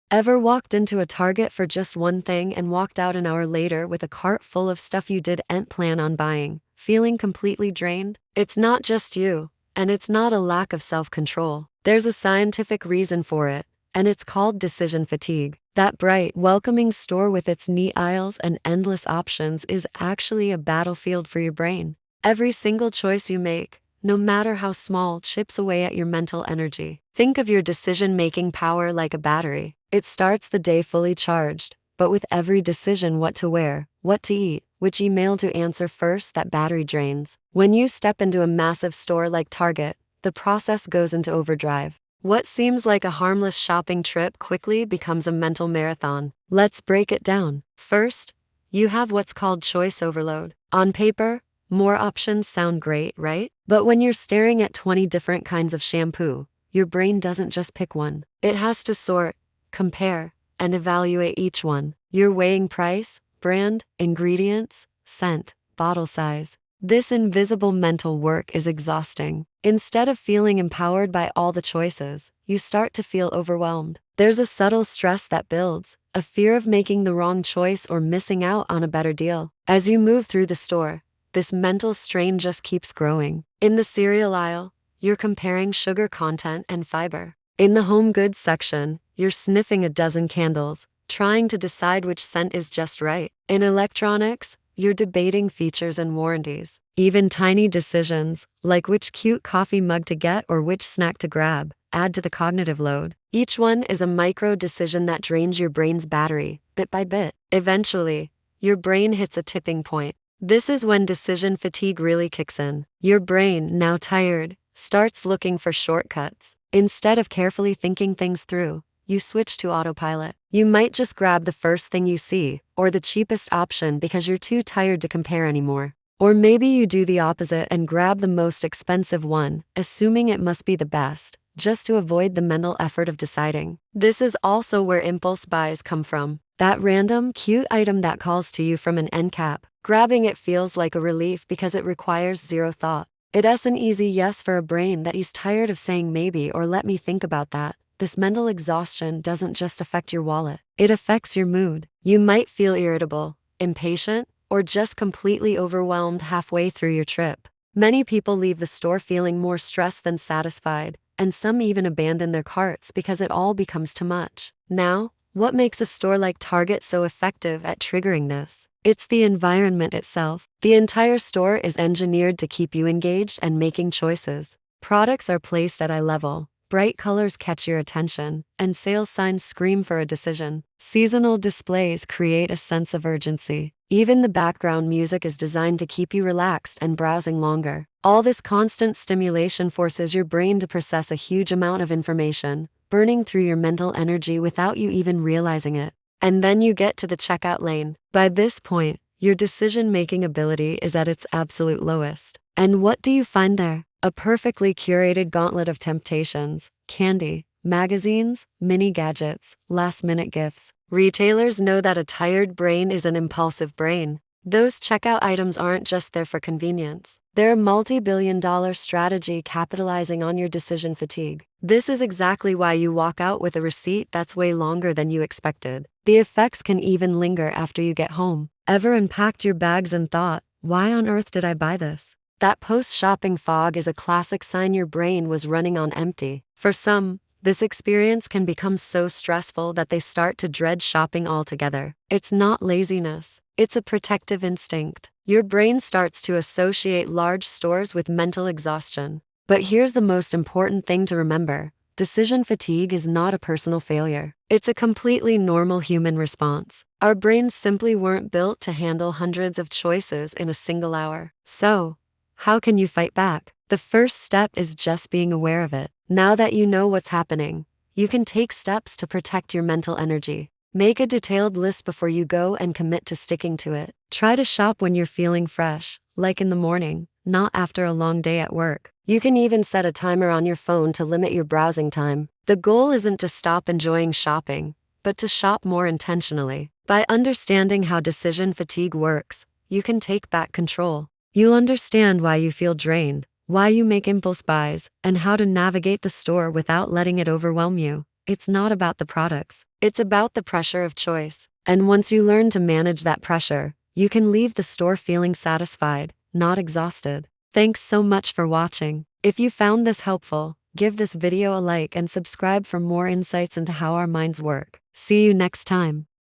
Ever walked into a Target for just one thing and walked out an hour later with a cart full of stuff you didn't plan on buying, feeling completely drained? It's not just you, and it's not a lack of self-control. There's a scientific reason for it, and it's called decision fatigue. That bright, welcoming store with its neat aisles and endless options is actually a battlefield for your brain. Every single choice you make, no matter how small, chips away at your mental energy. Think of your decision-making power like a battery. It starts the day fully charged, but with every decision, what to wear, what to eat, which email to answer first, that battery drains. When you step into a massive store like Target, the process goes into overdrive. What seems like a harmless shopping trip quickly becomes a mental marathon. Let's break it down. First, you have what's called choice overload. On paper, more options sound great, right? But when you're staring at 20 different kinds of shampoo, your brain doesn't just pick one. It has to sort, compare, and evaluate each one. You're weighing price, brand, ingredients, scent, bottle size. This invisible mental work is exhausting. Instead of feeling empowered by all the choices, you start to feel overwhelmed. There's a subtle stress that builds, a fear of making the wrong choice or missing out on a better deal. As you move through the store, this mental strain just keeps growing. In the cereal aisle, you're comparing sugar content and fiber. In the home goods section, you're sniffing a dozen candles, trying to decide which scent is just right. In electronics, you're debating features and warranties. Even tiny decisions, like which cute coffee mug to get or which snack to grab, add to the cognitive load. Each one is a micro decision that drains your brain's battery, bit by bit. Eventually, your brain hits a tipping point. This is when decision fatigue really kicks in. Your brain, now tired, starts looking for shortcuts. Instead of carefully thinking things through, you switch to autopilot. You might just grab the first thing you see, or the cheapest option because you're too tired to compare anymore. Or maybe you do the opposite and grab the most expensive one, assuming it must be the best, just to avoid the mental effort of deciding. This is also where impulse buys come from. That random, cute item that calls to you from an end cap. Grabbing it feels like a relief because it requires zero thought. It's an easy yes for a brain that is tired of saying maybe or let me think about that. This mental exhaustion doesn't just affect your wallet, it affects your mood. You might feel irritable, impatient, or just completely overwhelmed halfway through your trip. Many people leave the store feeling more stressed than satisfied, and some even abandon their carts because it all becomes too much. Now, what makes a store like Target so effective at triggering this? It's the environment itself. The entire store is engineered to keep you engaged and making choices. Products are placed at eye level, bright colors catch your attention, and sales signs scream for a decision. Seasonal displays create a sense of urgency. Even the background music is designed to keep you relaxed and browsing longer. All this constant stimulation forces your brain to process a huge amount of information, burning through your mental energy without you even realizing it. And then you get to the checkout lane. By this point, your decision-making ability is at its absolute lowest. And what do you find there? A perfectly curated gauntlet of temptations, candy, magazines, mini gadgets, last-minute gifts. Retailers know that a tired brain is an impulsive brain. Those checkout items aren't just there for convenience. They're a multi-billion-dollar strategy capitalizing on your decision fatigue. This is exactly why you walk out with a receipt that's way longer than you expected. The effects can even linger after you get home. Ever unpacked your bags and thought, why on earth did I buy this? That post-shopping fog is a classic sign your brain was running on empty. For some, this experience can become so stressful that they start to dread shopping altogether. It's not laziness, it's a protective instinct. Your brain starts to associate large stores with mental exhaustion. But here's the most important thing to remember. Decision fatigue is not a personal failure. It's a completely normal human response. Our brains simply weren't built to handle hundreds of choices in a single hour. So, how can you fight back? The first step is just being aware of it. Now that you know what's happening, you can take steps to protect your mental energy. Make a detailed list before you go and commit to sticking to it. Try to shop when you're feeling fresh, like in the morning, not after a long day at work. You can even set a timer on your phone to limit your browsing time. The goal isn't to stop enjoying shopping, but to shop more intentionally. By understanding how decision fatigue works, you can take back control. You'll understand why you feel drained, why you make impulse buys, and how to navigate the store without letting it overwhelm you. It's not about the products. It's about the pressure of choice. And once you learn to manage that pressure, you can leave the store feeling satisfied, not exhausted. Thanks so much for watching. If you found this helpful, give this video a like and subscribe for more insights into how our minds work. See you next time.